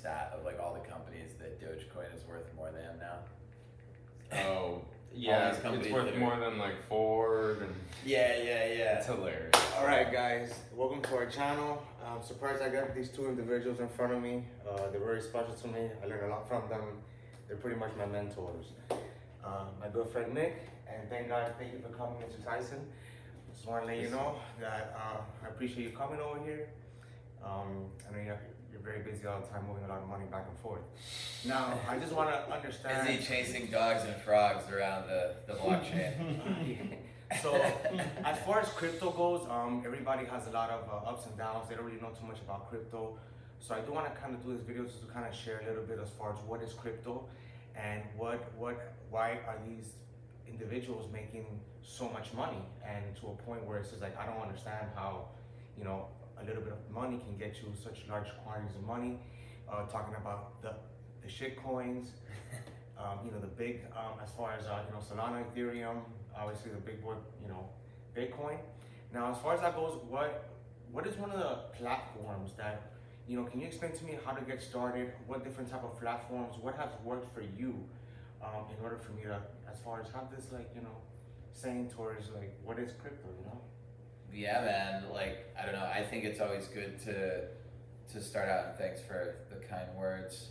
stat of like all the companies that Dogecoin is worth more than now? Oh, yeah, these companies it's worth that are- more than like Ford and Yeah. it's hilarious. Alright guys, welcome to our channel. I'm surprised I got these two individuals in front of me. They're very special to me. I learned a lot from them. They're pretty much my mentors. My good friend Nick, and thank you for coming, Mr. Tyson. Just want to let you know that I appreciate you coming over here. I know you're very busy all the time, moving a lot of money back and forth. Now, I just want to understand. Is he chasing dogs and frogs around the blockchain? So, as far as crypto goes, everybody has a lot of ups and downs. They don't really know too much about crypto. So I do want to kind of do this video just to kind of share a little bit as far as what is crypto and why are these individuals making so much money, and to a point where it says like, I don't understand how, you know, a little bit of money can get you such large quantities of money. Talking about the shit coins, you know, the big, as far as, you know, Solana, Ethereum, obviously the big boy, you know, Bitcoin. Now, as far as that goes, what is one of the platforms that, you know, can you explain to me how to get started? What different type of platforms, what has worked for you in order for me to, as far as have this, like, you know, saying towards like, what is crypto, you know? Yeah, man. Like, I don't know. I think it's always good to start out, and thanks for the kind words.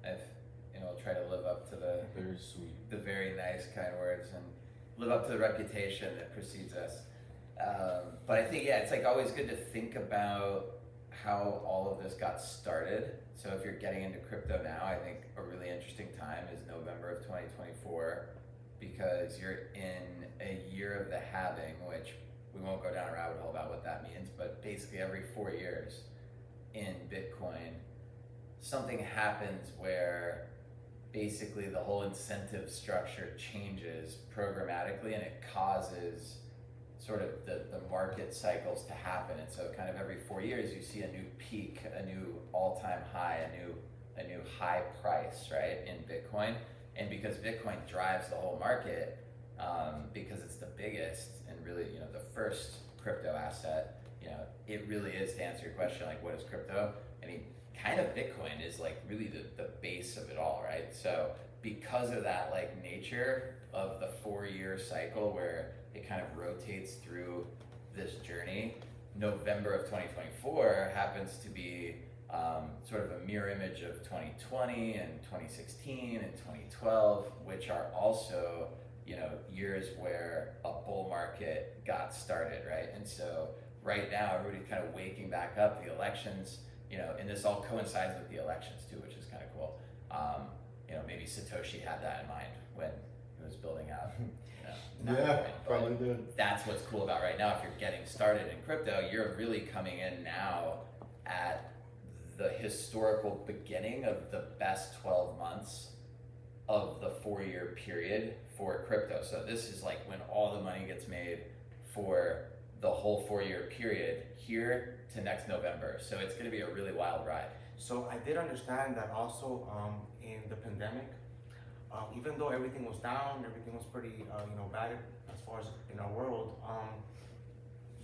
I've, you know, try to live up to the Very sweet. the very nice kind words and live up to the reputation that precedes us. But I think, yeah, it's like always good to think about how all of this got started. So if you're getting into crypto now, I think a really interesting time is November of 2024, because you're in a year of the halving, which we won't go down a rabbit hole about what that means, but basically every 4 years in Bitcoin, something happens where basically the whole incentive structure changes programmatically, and it causes sort of the market cycles to happen. And so kind of every 4 years you see a new peak, a new all-time high, a new high price, right, in Bitcoin. And because Bitcoin drives the whole market, because it's the biggest and really, you know, the first crypto asset, you know, it really is, to answer your question, like, what is crypto? I mean, kind of Bitcoin is like really the base of it all, right? So because of that like nature of the 4-year cycle where it kind of rotates through this journey, November of 2024 happens to be sort of a mirror image of 2020 and 2016 and 2012, which are also, you know, years where a bull market got started, right? And so right now everybody's kind of waking back up. The elections, you know, and this all coincides with the elections too, which is kind of cool. You know, maybe Satoshi had that in mind when he was building out, you know, Yeah, Bitcoin. probably But did. that's what's cool about right now. If you're getting started in crypto, you're really coming in now at the historical beginning of the best 12 months of the 4-year period for crypto. So this is like when all the money gets made for the whole 4-year period here to next November. So it's going to be a really wild ride. So I did understand that also in the pandemic, even though everything was down, everything was pretty, you know, bad as far as in our world,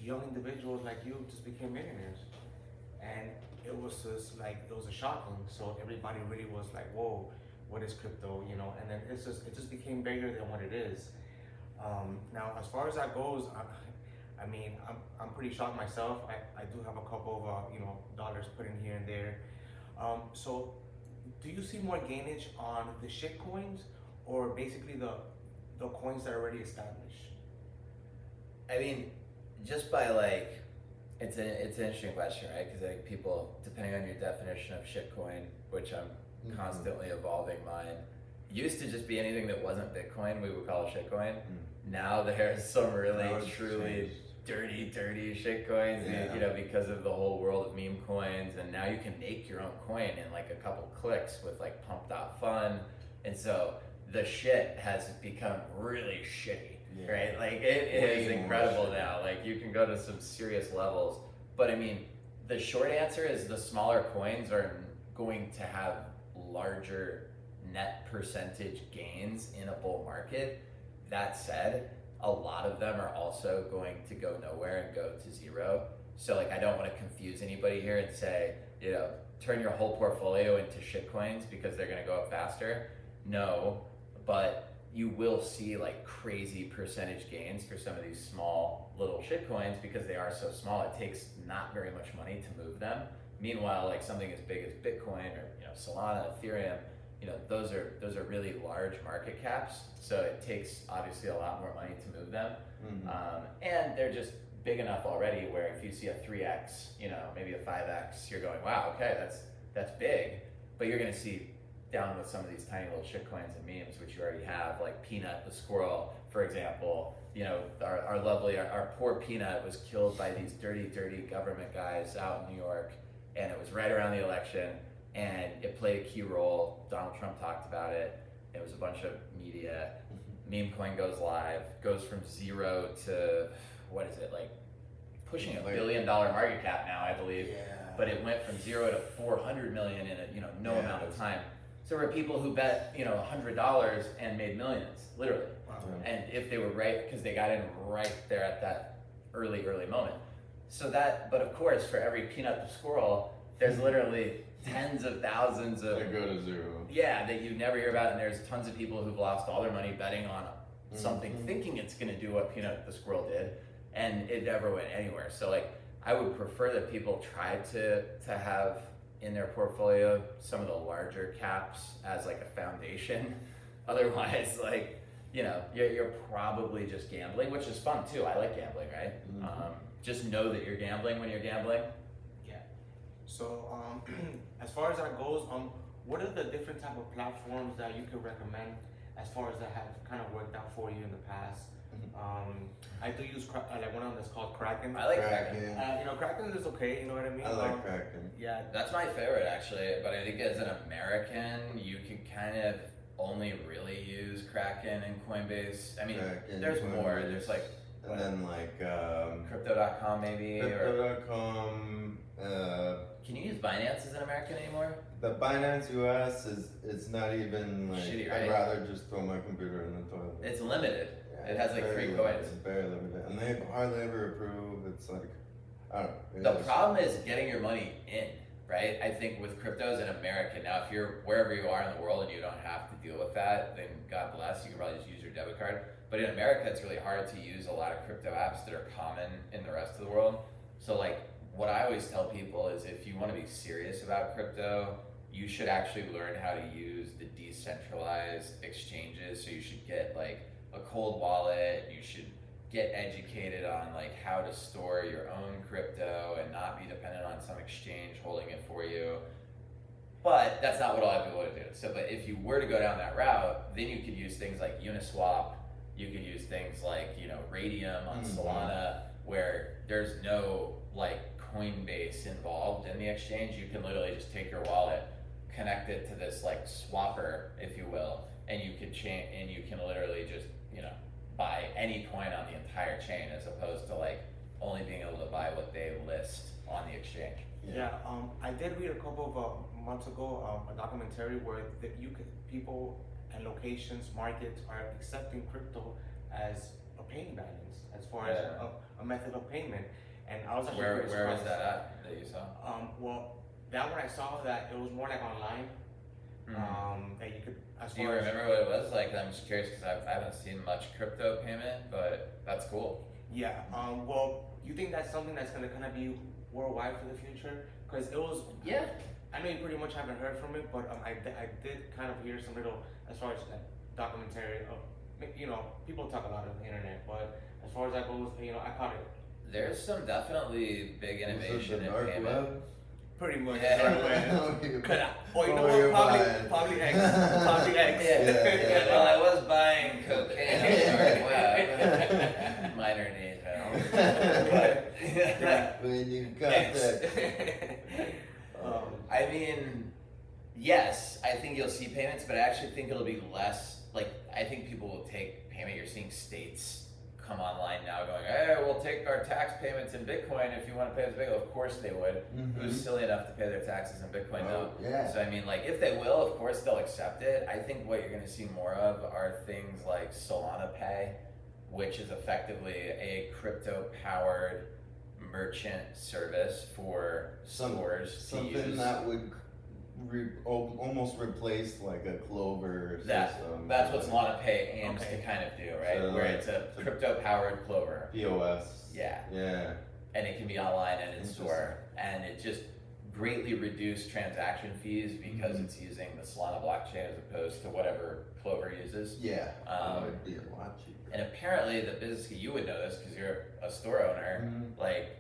young individuals like you just became millionaires. And it was just like, it was a shocking. So everybody really was like, whoa, what is crypto, you know? And then it just became bigger than what it is. Now, as far as that goes, I mean, I'm pretty shocked myself. I do have a couple of, you know, dollars put in here and there. So do you see more gainage on the shit coins, or basically the coins that are already established? I mean, just by like, it's an interesting question, right? Because I think people, depending on your definition of shitcoin, which I'm constantly evolving mine, used to just be anything that wasn't Bitcoin, we would call it shitcoin. Now there's some really Now it's truly changed. dirty shitcoins, Yeah. you know, because of the whole world of meme coins. And now you can make your own coin in like a couple clicks with like pump.fun. And so the shit has become really shitty. Yeah. Right? Like it Way is more incredible shit. now. Like you can go to some serious levels. But I mean, the short answer is the smaller coins are going to have larger net percentage gains in a bull market. That said, a lot of them are also going to go nowhere and go to zero. So like I don't want to confuse anybody here and say, you know, turn your whole portfolio into shitcoins because they're gonna go up faster. No, but you will see like crazy percentage gains for some of these small little shitcoins because they are so small. It takes not very much money to move them. Meanwhile, like something as big as Bitcoin or Solana, Ethereum, those are really large market caps. So it takes obviously a lot more money to move them, and they're just big enough already where if you see a 3x, maybe a 5x, you're going, wow, okay, that's big. But you're gonna see down with some of these tiny little shitcoins and memes, which you already have, like Peanut the squirrel, for example. Our poor Peanut was killed by these dirty government guys out in New York, and it was right around the election, and it played a key role. Donald Trump talked about it. It was a bunch of media. Meme coin goes live, goes from 0 to, what is it, like pushing $1 billion market cap now, I believe. Yeah. But it went from 0 to 400 million in a no amount of time. So there were people who bet $100 and made millions, literally. Wow. And if they were right, because they got in right there at that early moment. So but of course, for every Peanut the squirrel, there's literally tens of thousands of. They go to 0. Yeah, that you never hear about, and there's tons of people who've lost all their money betting on something, thinking it's going to do what Peanut the squirrel did, and it never went anywhere. So like, I would prefer that people try to have in their portfolio some of the larger caps as like a foundation. Otherwise, like, you're probably just gambling, which is fun too. I like gambling, right? Just know that you're gambling when you're gambling. Yeah. So as far as that goes, what are the different type of platforms that you could recommend as far as that have kind of worked out for you in the past? I do use like one of them that's called Kraken. I like Kraken. Kraken is okay. You know what I mean? I like Kraken. Yeah. That's my favorite actually, but I think as an American, you can kind of only really use Kraken and Coinbase. I mean, Kraken, there's Coinbase. more. There's like And then like Crypto.com maybe, or Crypto.com. can you use Binance as an American anymore? The Binance US it's not even like Shitty, right? I'd rather just throw my computer in the toilet. It's limited. Yeah, It has it's like very 3 limited. coins. It's very limited, and they hardly ever approve. It's like I don't know. The problem is getting your money in, right? I think with cryptos in America, now if you're wherever you are in the world and you don't have to deal with that, then God bless, you can probably just use your debit card. But in America, it's really hard to use a lot of crypto apps that are common in the rest of the world. So like, what I always tell people is if you want to be serious about crypto, you should actually learn how to use the decentralized exchanges. So you should get like a cold wallet, you should get educated on like how to store your own crypto and not be dependent on some exchange holding it for you. But that's not what a lot of people want to do. So, but if you were to go down that route, then you could use things like Uniswap. You could use things like, Radium on Solana, where there's no like Coinbase involved in the exchange. You can literally just take your wallet, connect it to this like swapper, if you will, and you can and you can literally just, buy any coin on the entire chain as opposed to like only being able to buy what they list on the exchange. Yeah, I did read a couple of months ago a documentary where people and locations, markets are accepting crypto as a paying balance, as far as a method of payment. And I was actually Where pretty was surprised. that at that you saw? Well, that one I saw that it was more like online. That you could, as Do you far as remember what it was like? I'm just curious because I haven't seen much crypto payment, but that's cool. yeah. Well, you think that's something that's gonna kind of be worldwide for the future? Because it was. Yeah. I know you pretty much haven't heard from it, but I did kind of hear some little, as far as like documentary of, people talk a lot on the internet, but as far as that goes, I caught it. There's some definitely big This is innovation the in dark payment. web. Pretty much. Yeah. Oh, you know Oh, you're what? buying. Probably X. Probably X. Yeah. Well, I was buying cocaine on the dark web. Minor needs, but When you got that. I mean, yes, I think you'll see payments, but I actually think it'll be less, I think people will take payment. You're seeing states come online now going, hey, we'll take our tax payments in Bitcoin if you want to pay us Bitcoin. Of course they would. Who's silly enough to pay their taxes in Bitcoin though? Yeah. So I mean, if they will, of course they'll accept it. I think what you're going to see more of are things like Solana Pay, which is effectively a crypto-powered merchant service for stores to Something use. that would almost replace like a Clover system. That's what Solana Pay aims Okay. to kind of do, right? So, Where like, it's a crypto-powered Clover. POS. Yeah. Yeah. And it can be online and in Interesting. store, and it just greatly reduced transaction fees because Mhm. it's using the Solana blockchain as opposed to whatever Clover uses. Yeah. Um, It'd be a lot cheaper. And apparently, the business, you would know this because you're a store owner. Mhm. Like,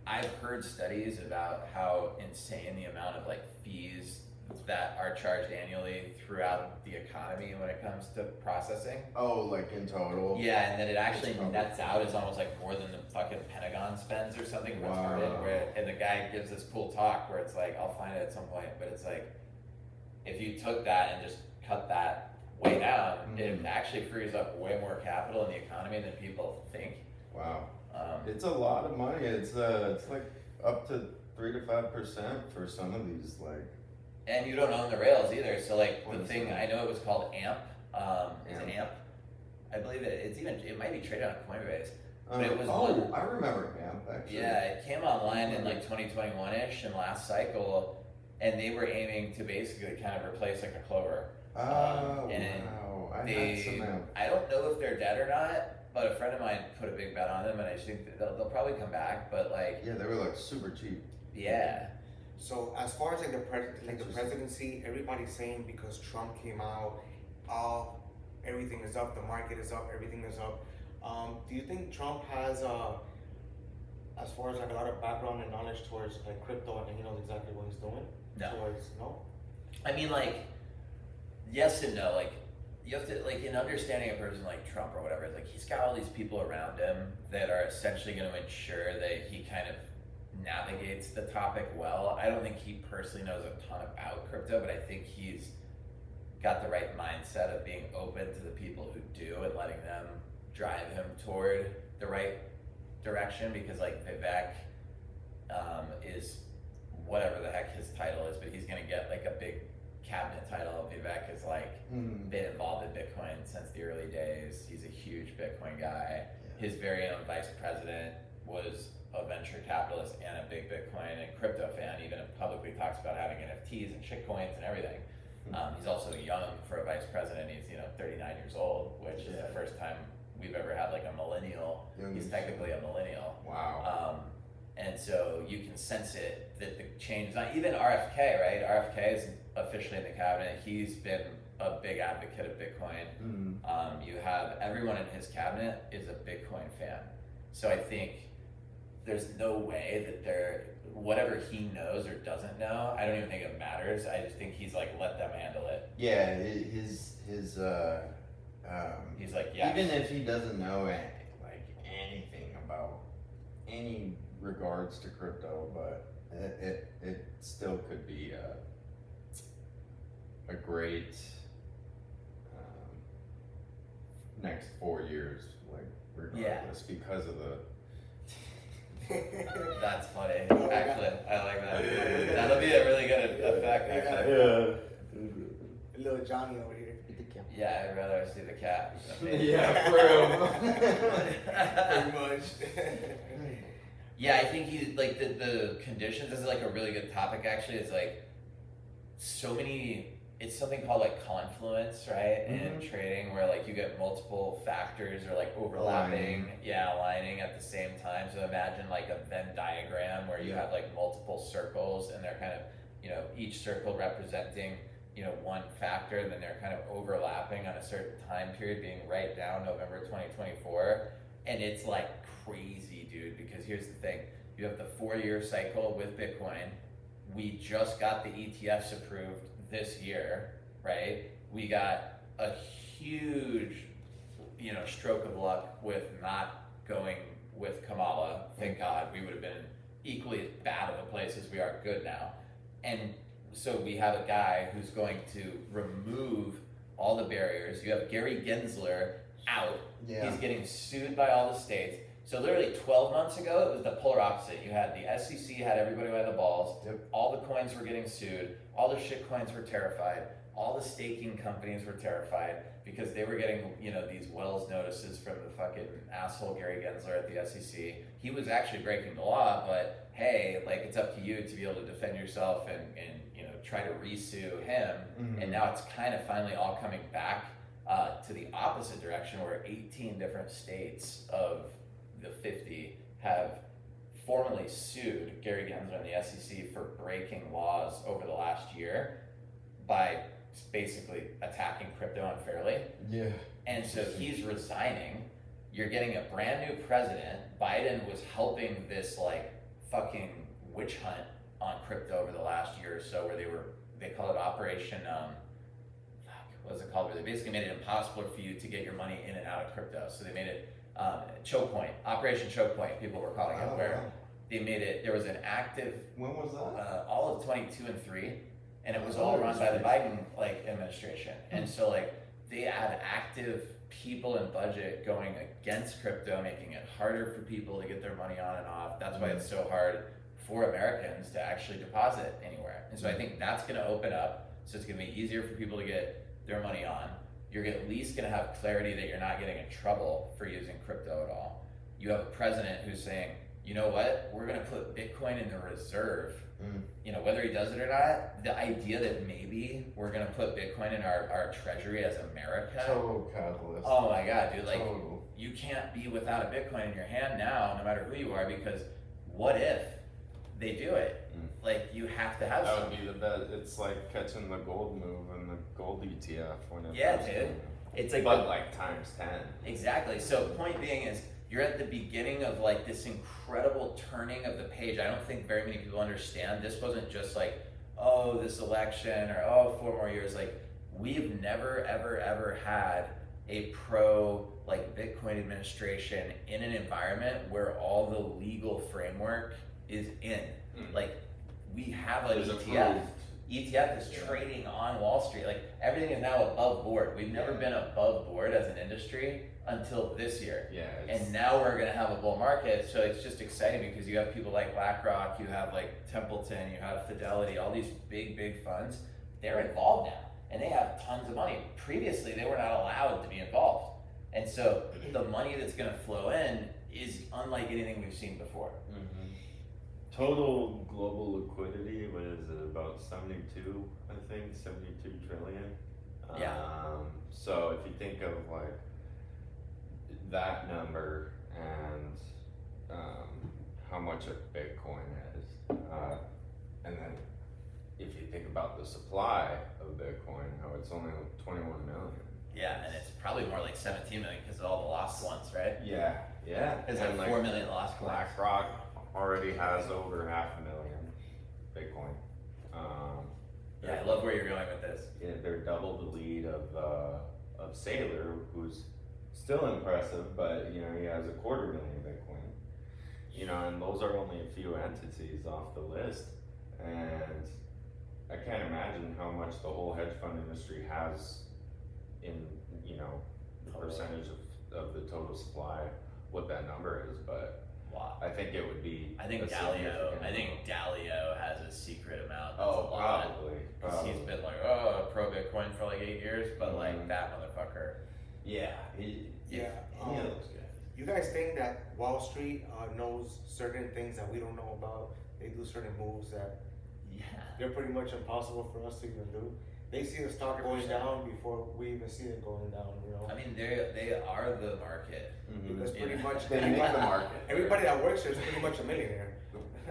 I've heard studies about how insane the amount of like fees that are charged annually throughout the economy when it comes to processing. Oh, like in total. Yeah, and then it actually It's probably- nets out as almost like more than the fucking Pentagon spends or something Wow. retarded. Where, and the guy gives this cool talk where it's like, I'll find it at some point, but it's like, if you took that and just cut that way down, it Mhm. actually frees up way more capital in the economy than people think. Wow. Um, It's a lot of money. It's like up to 3 to 5% for some of these and you don't own the rails either. So like What the is thing, that? I know it was called AMP. Is it AMP? AMP? I believe it might be traded on Coinbase. But it was oh, one- I remember AMP actually. Yeah, it came online in like 2021-ish in last cycle, and they were aiming to basically kind of replace like a Clover. Oh, and wow. I had They, some AMP. I don't know if they're dead or not, but a friend of mine put a big bet on them, and I just think that they'll probably come back. But like, Yeah, they were like super cheap. yeah, So as far as like the Interesting. presidency, everybody's saying because Trump came out, everything is up, the market is up, everything is up. Do you think Trump has as far as like a lot of background and knowledge towards like crypto and he knows exactly what he's doing? No. Towards no? I mean, like, yes and no. Like, you have to, like, in understanding a person like Trump or whatever, like, he's got all these people around him that are essentially going to ensure that he kind of navigates the topic well. I don't think he personally knows a ton about crypto, but I think he's got the right mindset of being open to the people who do and letting them drive him toward the right direction, because, like, Vivek is whatever the heck his title is, but he's going to get, like, a big cabinet title. Vivek is like been involved in Bitcoin since the early days. He's a huge Bitcoin guy. His very own vice president was a venture capitalist and a big Bitcoin and crypto fan. Even publicly talks about having NFTs and shitcoins and everything. He's also young for a vice president. He's 39 years old, which is the first time we've ever had like a millennial. He's technically a millennial. Wow. And so you can sense it that the change is not even RFK, right? RFK is officially in the cabinet. He's been a big advocate of Bitcoin. You have everyone in his cabinet is a Bitcoin fan. So I think there's no way that whatever he knows or doesn't know, I don't even think it matters. I just think he's like, let them handle it. Yeah, his He's like, yeah. even if he doesn't know anything about any regards to crypto, but it still could be a great next 4 years, like regardless, because of the. That's funny. Actually, I like that. That'll be a really good effect, actually. Little Johnny over here. Yeah, I'd rather see the cat. Yeah, for real. Pretty much. Yeah, I think he like the conditions. This is like a really good topic. Actually, it's like so many. It's something called like confluence, right? In trading, where like you get multiple factors or like overlapping, aligning at the same time. So imagine like a Venn diagram where you have like multiple circles, and they're kind of each circle representing one factor, and then they're kind of overlapping on a certain time period, being right down November 2024. And it's like crazy, dude, because here's the thing. You have the 4-year cycle with Bitcoin. We just got the ETFs approved this year, right? We got a huge, stroke of luck with not going with Kamala. Thank God. We would have been equally as bad of a place as we are good now. And so we have a guy who's going to remove all the barriers. You have Gary Gensler out. Yeah. He's getting sued by all the states. So literally 12 months ago, it was the polar opposite. You had the SEC had everybody by the balls. Yep. All the coins were getting sued. All the shit coins were terrified. all the staking companies were terrified because they were getting, you know, these Wells notices from the fucking asshole Gary Gensler at the SEC. He was actually breaking the law, but hey, like it's up to you to be able to defend yourself and you know, try to re-sue him. Mhm. And now it's kind of finally all coming back to the opposite direction, where 18 different states of the 50 have formally sued Gary Gensler and the SEC for breaking laws over the last year by basically attacking crypto unfairly. Yeah. And so he's resigning. You're getting a brand new president. Biden was helping this like fucking witch hunt on crypto over the last year or so, where they call it Operation what was it called? Where they basically made it impossible for you to get your money in and out of crypto. So they made it choke point, Operation Choke Point, people were calling it, where they made it, there was an active, When was that? all of 22 and 3, and it was all run by the Biden like administration. And so like they had active people and budget going against crypto, making it harder for people to get their money on and off. That's why it's so hard for Americans to actually deposit anywhere. And so I think that's gonna open up, so it's gonna be easier for people to get their money on. You're at least gonna have clarity that you're not getting in trouble for using crypto at all. You have a president who's saying, you know what, we're gonna put Bitcoin in the reserve. You know, whether he does it or not, the idea that maybe we're gonna put Bitcoin in our treasury as America. Total catalyst. Oh my god, dude, like Total. you can't be without a Bitcoin in your hand now, no matter who you are, because what if they do it? Like you have to have That some. would be the best. It's like catching the gold move and the gold ETF when it Yeah, first dude. came out. It's like But like times 10. Exactly. So point being is you're at the beginning of like this incredible turning of the page. I don't think very many people understand. This wasn't just like, oh, this election or oh, 4 more years. Like we've never ever had a pro like Bitcoin administration in an environment where all the legal framework is in. Like we have an Is ETF. approved. ETF is trading on Wall Street. Like everything is now above board. We've never been above board as an industry until this year. Yeah. It's, And now we're gonna have a bull market, so it's just exciting because you have people like BlackRock, you have like Templeton, you have Fidelity, all these big funds. They're involved now, and they have tons of money. Previously, they were not allowed to be involved, and so the money that's gonna flow in is unlike anything we've seen before. Total global liquidity, what is it, about 72, I think, 72 trillion? Yeah. So if you think of like that number and how much a Bitcoin is, and then if you think about the supply of Bitcoin, how it's only 21 million. Yeah, and it's probably more like 17 million because of all the lost ones, right? Yeah, It's and like 4 million lost coins. BlackRock already has over 500,000 Bitcoin. Yeah, I love where you're going with this. Yeah, they're double the lead of Sailor, who's still impressive, but you know he has 250,000 Bitcoin. You know, and those are only a few entities off the list, and I can't imagine how much the whole hedge fund industry has in, you know, the percentage of the total supply, what that number is, but Wow. I think it would be. I think a Dalio. significant I think amount. Dalio has a secret amount. That's Oh, a lot. probably. Because he's been like, oh, pro Bitcoin for like 8 years, but like that motherfucker. Yeah. Yeah, Any of those guys. You guys think that Wall Street knows certain things that we don't know about? They do certain moves that Yeah. they're pretty much impossible for us to even do. They see the stock going 100%. down before we even see it going down, you know? I mean, they are the market. Because pretty Yeah. much They make the market. everybody that works there is pretty much a millionaire.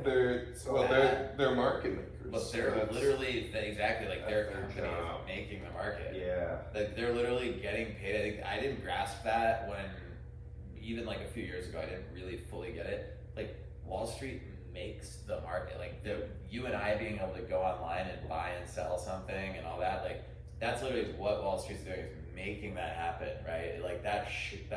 They're So well, that- they're market makers. But they're That's- literally exactly like their that's their company is job. making the market. Yeah. Like they're literally getting paid. I think I didn't grasp that when even like a few years ago. I didn't really fully get it. Like Wall Street makes the market. Like you and I being able to go online and buy and sell something and all that. Like that's literally what Wall Street's doing, is making that happen, right? Like that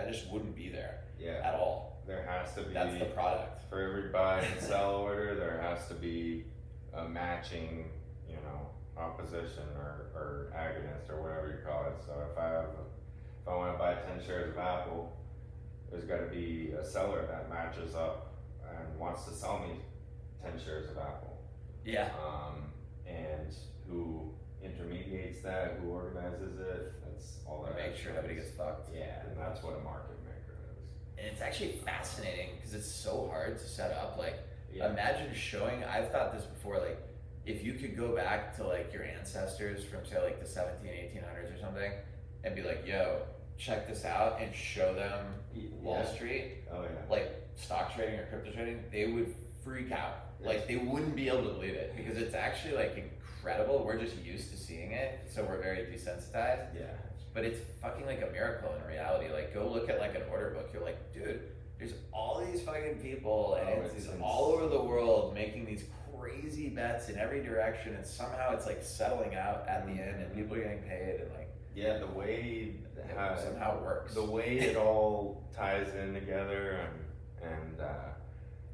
just wouldn't be there Yeah. at all. There has to be That's the product. for every buy and sell order. There has to be a matching, you know, opposition or agonist or whatever you call it. So if I want to buy 10 shares of Apple, there's got to be a seller that matches up and wants to sell me 10 shares of Apple. Yeah. And who intermediates mediates that, who organizes it, that's all that. Make sure nobody gets fucked. Yeah, and that's what a market maker is. And it's actually fascinating because it's so hard to set up. Like, Yeah. imagine showing, I've thought this before, like, if you could go back to like your ancestors from say like the 1800s or something and be like, yo, check this out, and show them Wall Yeah. Street, Oh yeah. like stock trading or crypto trading, they would freak out. Like, they wouldn't be able to believe it because it's actually like incredible. We're just used to seeing it, so we're very desensitized. Yeah. But it's fucking like a miracle in reality. Like, go look at like an order book. You're like, dude, there's all these fucking people, and Oh, it's it's all over the world making these crazy bets in every direction, and somehow it's like settling out at the end, and people are getting paid, and like Yeah, the way somehow it works. the way it all ties in together, and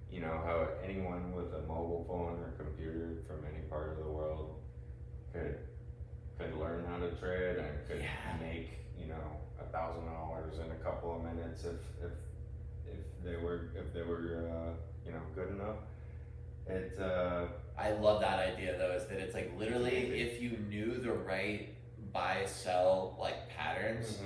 you know how anyone with a mobile phone or computer from any part of the world could learn how to trade and could Yeah. make, you know, $1,000 in a couple of minutes if they were you know, good enough. It I love that idea though, is that it's like literally if you knew the right buy sell like patterns,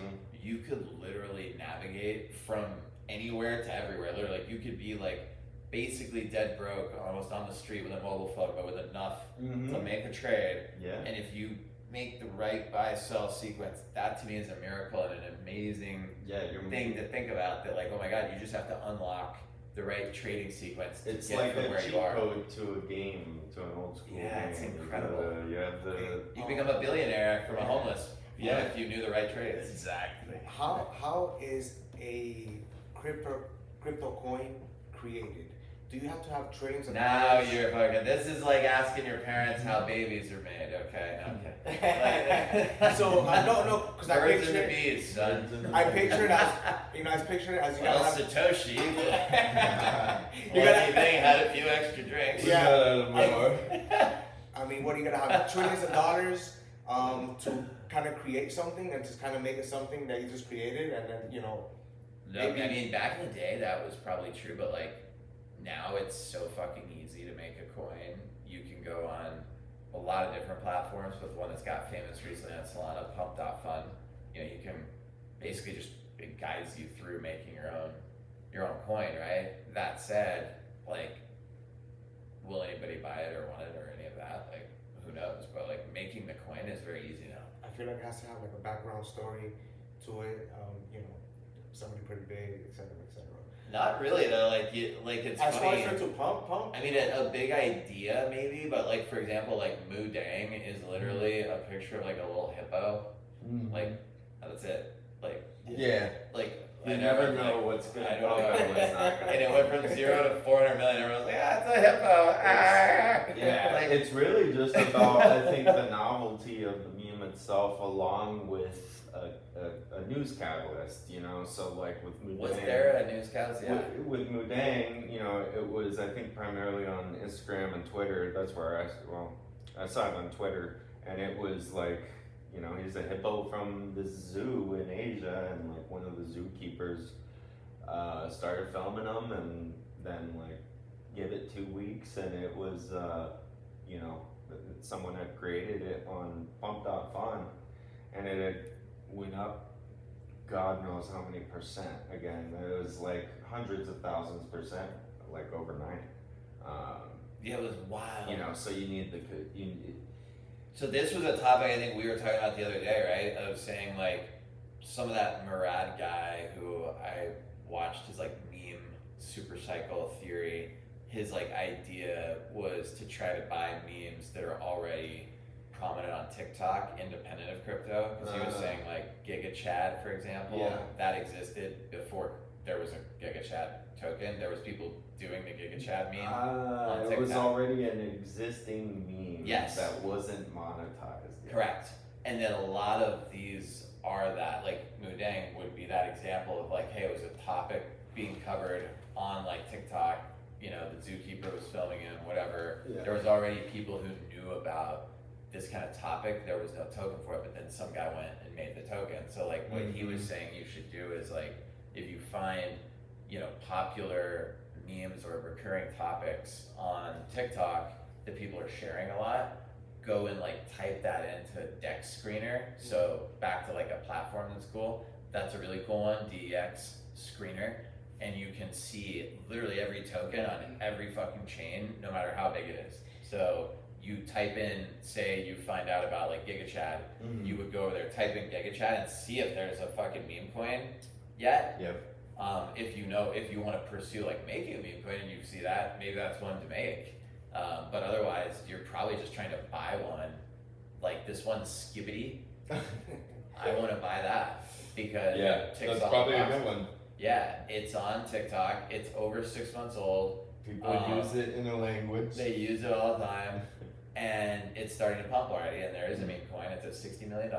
you could literally navigate from anywhere to everywhere. Literally, like, you could be like basically dead broke, almost on the street with a mobile phone, but with enough to make a trade. yeah. And if you make the right buy sell sequence, that to me is a miracle and an amazing Yeah, you're thing to think about. That like, oh my god, you just have to unlock the right trading sequence to It's get like from a where cheat you are. code to a game, to an old school Yeah, game. it's incredible. You have the You become a billionaire from a homeless. Yeah. If you knew the right trades. exactly. How is a crypto coin created? Do you have to have trillions of Now dollars? you're fucking. This is like asking your parents how babies are made. Okay, no, okay. Like, So no, because I birds and the picture bees, son. I picture it as you know, I picture it as you Well, gotta have. Satoshi. You You gotta- had a few extra drinks. Yeah. I mean, what are you gonna have trillions of dollars to kind of create something and just kind of make it something that you just created, and then you know. No, I mean, back in the day that was probably true, but like now it's so fucking easy to make a coin. You can go on a lot of different platforms, with one that's got famous recently on Solana, Pump.fun. You know, you can basically just, it guides you through making your own coin, right? That said, like, will anybody buy it or want it or any of that? Like, who knows? But like, making the coin is very easy now. I feel like it has to have like a background story to it. You know, somebody pretty big, etc., etc. Not really though. Like, it's As far funny. as to pump. I mean, a big idea maybe, but like, for example, like Moo Dang is literally a picture of like a little hippo. Like, that's it. Like, Yeah. like You I never like, know what's I gonna don't come know. and what's not gonna And it come. went from 0 to 400 million. Everyone's like, ah, it's a hippo. Ah. Yeah, Like, it's really just about, I think, the novelty of the meme itself, along with a news catalyst, you know. So like with Mudang, was there a newscast? Yeah. with Mudang, you know, it was, I think, primarily on Instagram and Twitter. That's where I saw it on Twitter, and it was like, you know, he's a hippo from the zoo in Asia, and like one of the zookeepers started filming him, and then like give it 2 weeks, and it was, you know, someone had created it on Pump.fun, and it had went up God knows how many percent. Again, it was like hundreds of thousands percent, like overnight. Yeah, it was wild. You know, so you need So this was a topic I think we were talking about the other day, right? Of saying like some of that Murad guy who I watched his like meme super cycle theory. His like idea was to try to buy memes that are already prominent on TikTok, independent of crypto. Because he was saying like Giga Chad, for example, Yeah. that existed before there was a Giga Chad token. There was people doing the Giga Chad meme. on it was TikTok. already an existing meme Yes. that wasn't monetized yet. Correct. And then a lot of these are that, like Mudang would be that example of like, hey, it was a topic being covered on like TikTok, you know, the zookeeper was filming it, whatever. Yeah. There was already people who knew about this kind of topic. There was no token for it, but then some guy went and made the token. So like what he was saying you should do is like, if you find, you know, popular memes or recurring topics on TikTok that people are sharing a lot, go and like type that into Dex Screener. So back to like a platform that's cool. That's a really cool one, DEX Screener. And you can see literally every token on every fucking chain, no matter how big it is. So you type in, say you find out about like GigaChad, you would go over there, type in GigaChad and see if there's a fucking meme coin yet. Yep. If you want to pursue like making a meme coin and you see that, maybe that's one to make. But otherwise, you're probably just trying to buy one. Like this one Skibbity, I want to buy that because Yeah, it ticks that's all probably the a good boxes. one. Yeah, it's on TikTok. It's over 6 months old. People use it in a language. They use it all the time, and it's starting to pump already. And there is a meme coin. It's at $60 million. So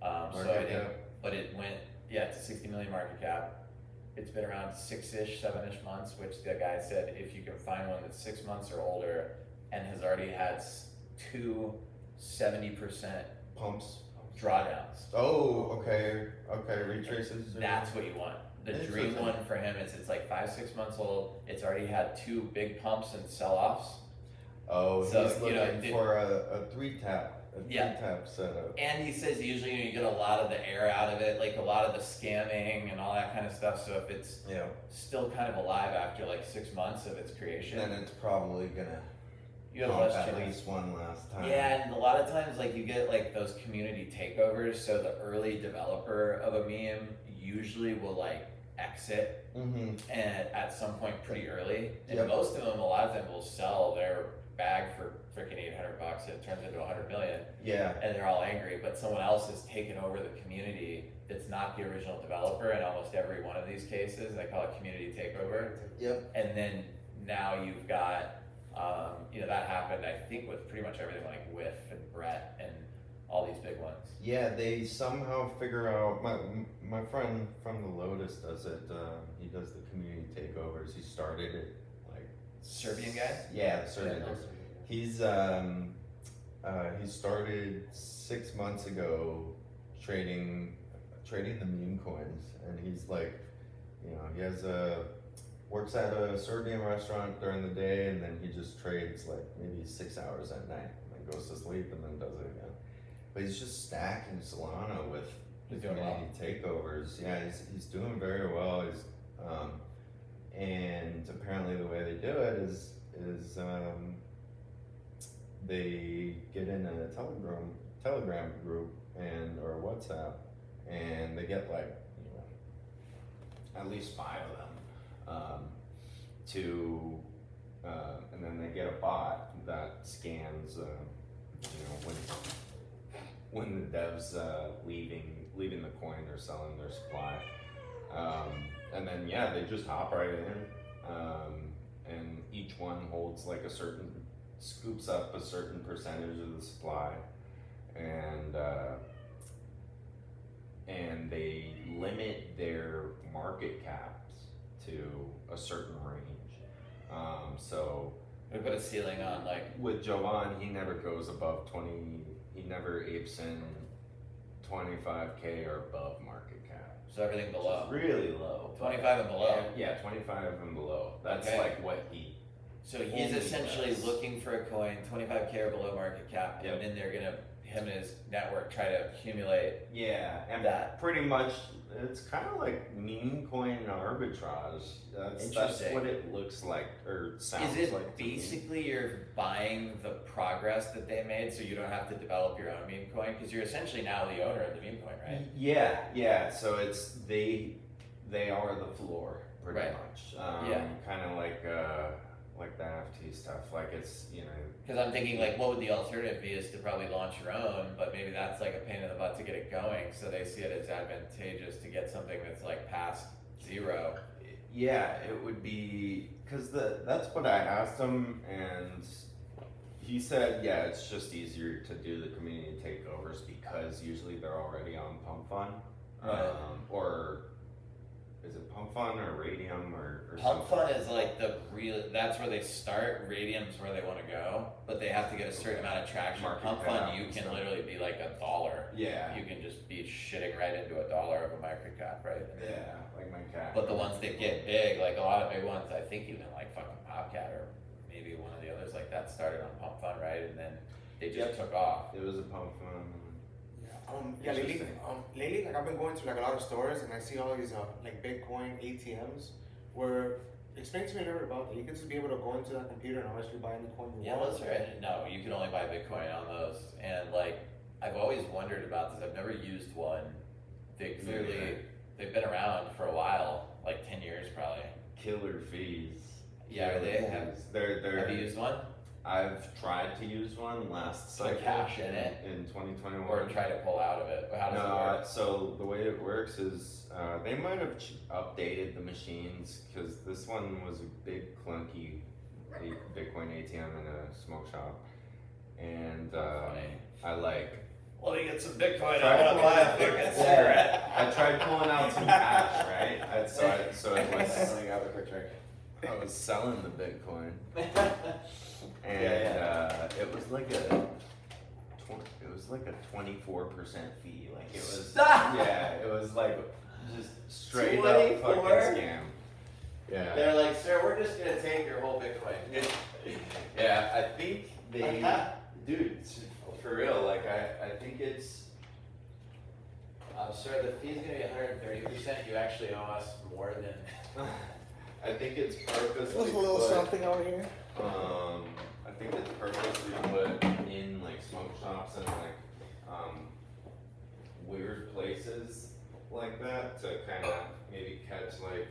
I Market think, cap. but it went, yeah, it's a 60 million market cap. It's been around 6-ish, 7-ish months, which the guy said if you can find one that's 6 months or older and has already had two 70% Pumps. drawdowns. Oh, okay. Retraces. That's what you want. The dream Interesting. one for him is it's like 5-6 months old. It's already had 2 big pumps and Oh, sell-offs. So, he's you know, looking for a 3-tap. Yeah. 3-tap setup. And he says usually you get a lot of the air out of it, like a lot of the scamming and all that kind of stuff. So if it's Yeah. still kind of alive after like 6 months of its creation, Then it's probably gonna you have pump less at chance. least one last time. Yeah, and a lot of times like you get like those community takeovers. So the early developer of a meme usually will like exit Mm-hmm. and at some point pretty early. And Yep. most of them, a lot of them will sell their bag for freaking $800. It turns into 100 million. Yeah. And they're all angry, but someone else has taken over the community that's not the original developer in almost every one of these cases. They call it community takeover. Yep. And then now you've got, that happened, I think, with pretty much everything like Whiff and Brett and all these big ones. Yeah, they somehow figure out. My friend from the Lotus does it. He does the community takeovers. He started it like Serbian guy? Yeah, Serbian. Yeah. He started 6 months ago trading the meme coins, and he's like, he has works at a Serbian restaurant during the day, and then he just trades like maybe 6 hours at night, and then goes to sleep, and then does it again. But he's just stacking Solana with the He's doing well. community takeovers. Yeah, he's doing very well. And apparently the way they do it is they get in a Telegram group or WhatsApp, and they get like at least 5 of them and then they get a bot that scans when the devs leaving the coin or selling their supply, and then they just hop right in, and each one holds like scoops up a certain percentage of the supply, and they limit their market caps to a certain range. So We put a ceiling on like, with Jovan, he never goes above 20. He never apes in 25K or above market cap. so everything below. Which is really low. 25 and below. Yeah, 25 and below. That's Okay. like what he. So he's Only essentially does. looking for a coin, 25K or below market cap, Yep. and then him and his network try to accumulate Yeah, and that. pretty much it's kind of like meme coin arbitrage. That's Interesting. what it looks like or sounds Is it like. to me. basically you're buying the progress that they made so you don't have to develop your own meme coin? Because you're essentially now the owner of the meme coin, right? Yeah. So it's they are the floor pretty Right. much. Yeah. Kind of like the NFT stuff. Like it's Because I'm thinking like, what would the alternative be? Is to probably launch your own, but maybe that's like a pain in the butt to get it going. So they see it as advantageous to get something that's like past 0. Yeah, it would be because that's what I asked him, and he said, yeah, it's just easier to do the community takeovers because usually they're already on Pump Fund, Right. or is it Pump Fund or Radium or Pump something? Fund is like that's where they start. Radium's where they want to go, but they have to get a certain amount of traction. Market Pump cap Fund, you and can stuff. literally be like $1. Yeah, You can just be shitting right into $1 of a micro cap, right? yeah, like my cat. But the ones that get big, like a lot of big ones, I think even like fucking Popcat or maybe one of the others like that started on Pump Fund, right? And then they just took off. It was a pump phenomenon. Yeah, lately, Interesting. lately, like I've been going to like a lot of stores and I see all these like Bitcoin ATMs where explain to me a little bit about that. You can just be able to go into that computer and honestly buy any coin you Yeah, want. those are no. You can only buy Bitcoin on those, and like I've always wondered about this. I've never used one. They clearly they've been around for a while, like 10 years probably. Killer fees. Yeah, Killer they have. fees. They're Have you used one I've tried to use one last Put cycle. cash in it? in 2021. or try to pull out of it? How does it No, work? so the way it works is they might have updated the machines because this one was a big clunky Bitcoin ATM in a smoke shop, and Funny. I like Let me get some Bitcoin. Try I want to to buy a pull- fucking Yeah. cigarette. I tried pulling out some cash, right? So it was Let me grab a quick drink. I was selling the Bitcoin, and Yeah, it was like a 24% fee. Like it was Stop! yeah, it was like just straight up 24? fucking scam. Yeah. They're like, sir, we're just gonna take your whole Bitcoin. Yeah, I think they, dude, for real. Like I think it's. Sir, the fee's gonna be 130%. You actually owe us more than. I think it's purposely There's a little put, something over here. I think it's purposely put in like smoke shops and like weird places like that to kind of maybe catch like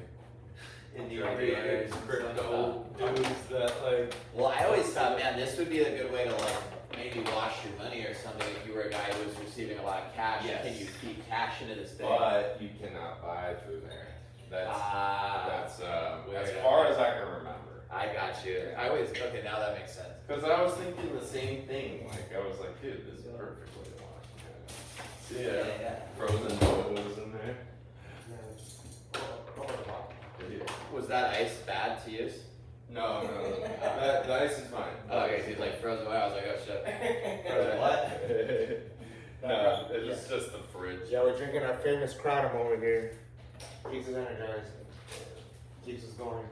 inebriated crypto dudes that like. Well, I always thought, man, this would be a good way to like maybe wash your money or something if you were a guy who was receiving a lot of cash. Yes. Can you feed cash into this thing? But you cannot buy through there. That's as weird. far as I can remember. I got you. I always okay. Now that makes sense. Because I was thinking the same thing. Like I was like, dude, this is a perfect way to wash. Yeah. Frozen photos in there. Was that ice bad to use? No. The ice is fine. Oh, okay. So he's like frozen away. I was like, oh shit. Frozen what? No, it's just the fridge. Yeah, we're drinking our famous Kratom over here. Keeps us energized. Keeps us going.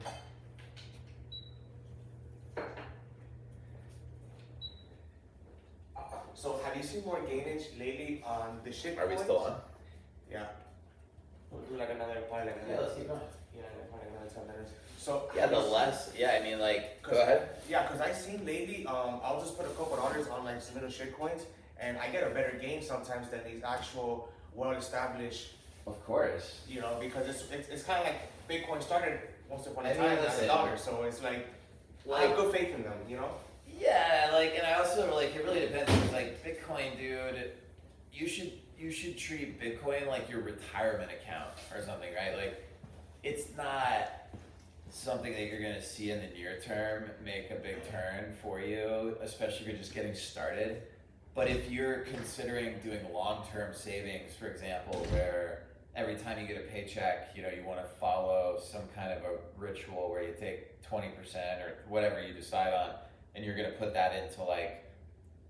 So have you seen more gainage lately on the shit Are we coins? still on? Yeah. We'll do like another probably like Yeah, let's keep going. Yeah, like probably another 10 minutes. So Yeah, the less. Yeah, I mean, like, go ahead. Yeah, cause I seen lately, I'll just put a couple dollars on like some little shit coins, and I get a better gain sometimes than these actual well-established, Of course. you know, because it's kind of like Bitcoin started once upon a I mean, time as listen. a dollar, so it's like I Like- have good faith in them, you know. Yeah, like, and I also like it really depends. 'Cause, like Bitcoin, dude, you should treat Bitcoin like your retirement account or something, right? Like, it's not something that you're gonna see in the near term make a big turn for you, especially if you're just getting started. But if you're considering doing long-term savings, for example, where every time you get a paycheck, you know, you want to follow some kind of a ritual where you take 20% or whatever you decide on, and you're going to put that into like,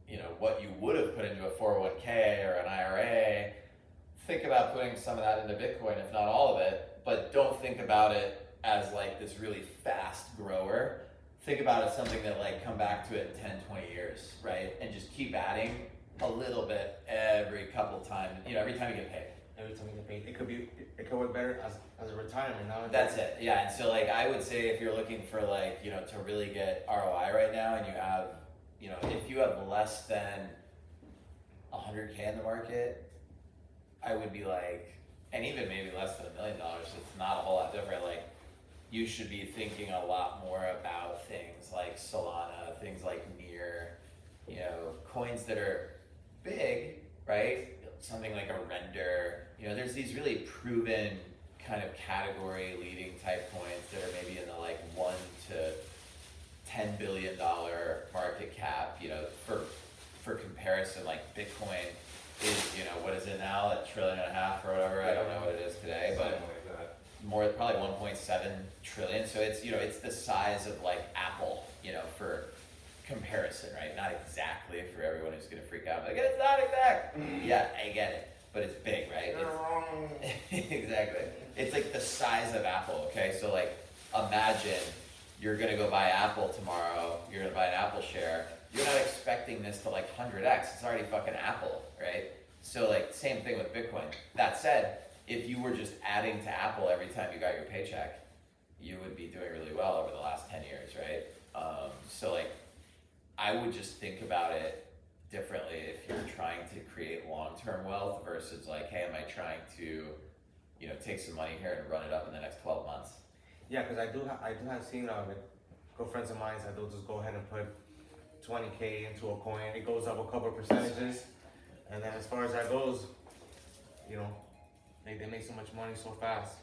you know, what you would have put into a 401k or an IRA, think about putting some of that into Bitcoin, if not all of it, but don't think about it as like this really fast grower. Think about it as something that like come back to it in 10, 20 years, right? And just keep adding a little bit every couple times, you know, every time you get paid. Every time you get paid, it could work better as a retirement now. That's it, yeah. And so like I would say if you're looking for like, you know, to really get ROI right now and you have, you know, if you have less than 100K in the market, I would be like, and even maybe less than $1 million, it's not a whole lot different. Like you should be thinking a lot more about things like Solana, things like Near, you know, coins that are big, right? Something like a Render, you know, there's these really proven kind of category leading type coins that are maybe in the like $1 to $10 billion market cap, you know, for comparison, like Bitcoin is, you know, what is it now, $1.5 trillion or whatever, I don't know what it is today, but Something like that. more, probably 1.7 trillion. So it's, you know, it's the size of like Apple, you know, for comparison, right? Not exactly for everyone who's gonna freak out, like it's not exact. Yeah, I get it, but it's big, right? It's, exactly. It's like the size of Apple, okay? So like imagine you're gonna go buy Apple tomorrow, you're gonna buy an Apple share, you're not expecting this to like 100x. It's already fucking Apple, right? So like same thing with Bitcoin. That said, if you were just adding to Apple every time you got your paycheck, you would be doing really well over the last 10 years, right? So like, I would just think about it differently if you're trying to create long-term wealth versus like, hey, am I trying to, take some money here and run it up in the next 12 months? Yeah, because I do have seen like good friends of mine that they'll just go ahead and put 20K into a coin. It goes up a couple percentages, and then as far as that goes, they make so much money so fast.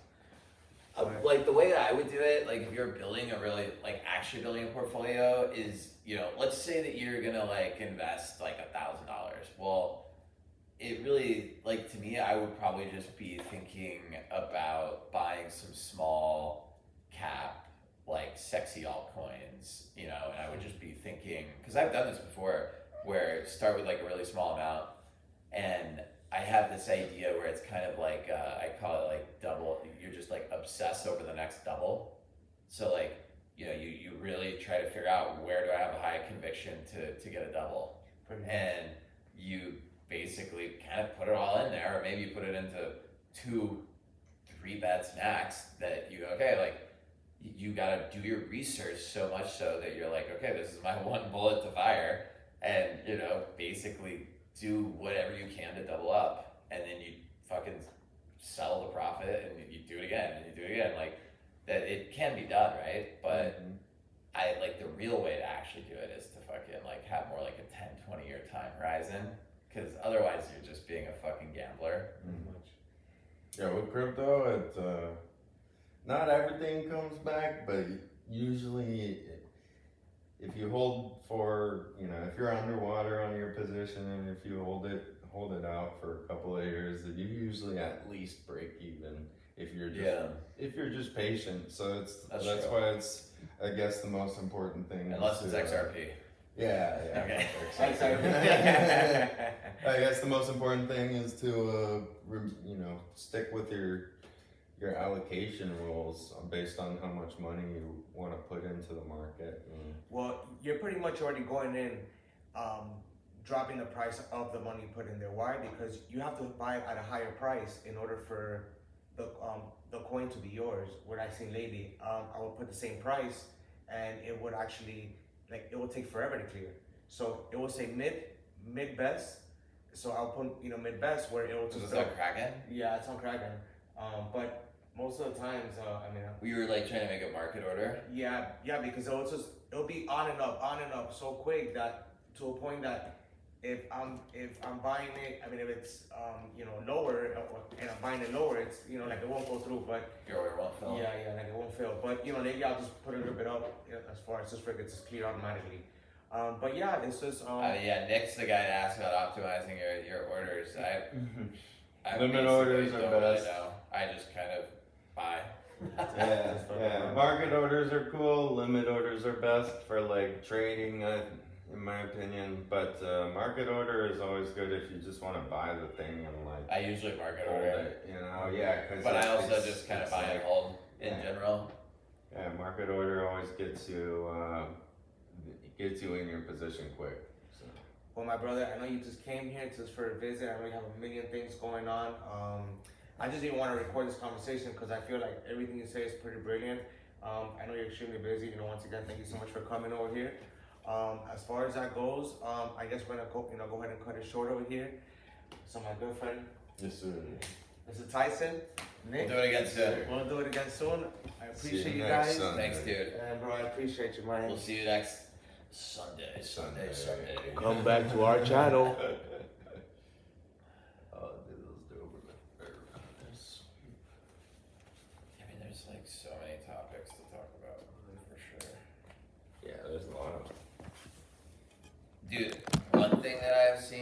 Like the way that I would do it, like if you're building a really, like actually building a portfolio is, let's say that you're gonna like invest like $1,000. Well, it really, like to me, I would probably just be thinking about buying some small cap, like sexy altcoins, and I would just be thinking, because I've done this before, where start with like a really small amount, and I have this idea where it's kind of like, I call it like double, you're just like obsess over the next double. So like, you really try to figure out where do I have a high conviction to get a double. And you basically kind of put it all in there, or maybe you put it into 2-3 bets max that you go, okay, like you gotta do your research so much so that you're like, okay, this is my one bullet to fire, and basically do whatever you can to double up, and then you fucking sell the profit and you do it again and you do it again. Like that, it can be done, right? But I like the real way to actually do it is to fucking like have more like a 10-20 year time horizon, because otherwise you're just being a fucking gambler. Yeah, with crypto, not everything comes back, but usually if you hold for, if you're underwater on your position and if you hold it out for a couple of years, you usually at least break even if you're just patient. So that's true. why it's, I guess, the most important thing. Unless it's XRP. Yeah. Okay. I guess the most important thing is to stick with your allocation rules based on how much money you want to put into the market. Well, you're pretty much already going in, dropping the price of the money put in there. Why? Because you have to buy it at a higher price in order for the coin to be yours. What I've seen lately, I would put the same price, and it would actually, like, it would take forever to clear. So it will say mid best. So I'll put mid best where it will just. Was it on Kraken? Yeah, it's on Kraken. But most of the times, We were like trying to make a market order. Yeah, because it'll be on and up so quick that to a point that if I'm buying it, if it's lower and I'm buying it lower, it's like it won't go through, but Your order won't fill. yeah, like it won't fill. But maybe I'll just put a little bit up as far as just for it gets cleared automatically. But yeah, it's just Nick's the guy to ask about optimizing your orders. I Limit basically orders are don't really best. know. I just kind of buy. Yeah. Market orders are cool. Limit orders are best for like trading, in my opinion. But market order is always good if you just want to buy the thing and like I usually market hold order, it. Yeah. but I also just kind of buy and hold in general. Yeah, market order always gets you in your position quick. So. Well, my brother, I know you just came here just for a visit. I know you have a million things going on. I just didn't want to record this conversation because I feel like everything you say is pretty brilliant. I know you're extremely busy. Once again, thank you so much for coming over here. As far as that goes, I guess we're gonna go ahead and cut it short over here. So my good friend, Yes, sir. Mr. Tyson, Nick, We'll do it again soon. we'll do it again soon. I appreciate See you you next guys. Sunday. Thanks, dude. And bro, I appreciate you, man. We'll see you next Sunday. Come back to our channel. There's like so many topics to talk about, for sure. Yeah, there's a lot of Dude, one thing that I've seen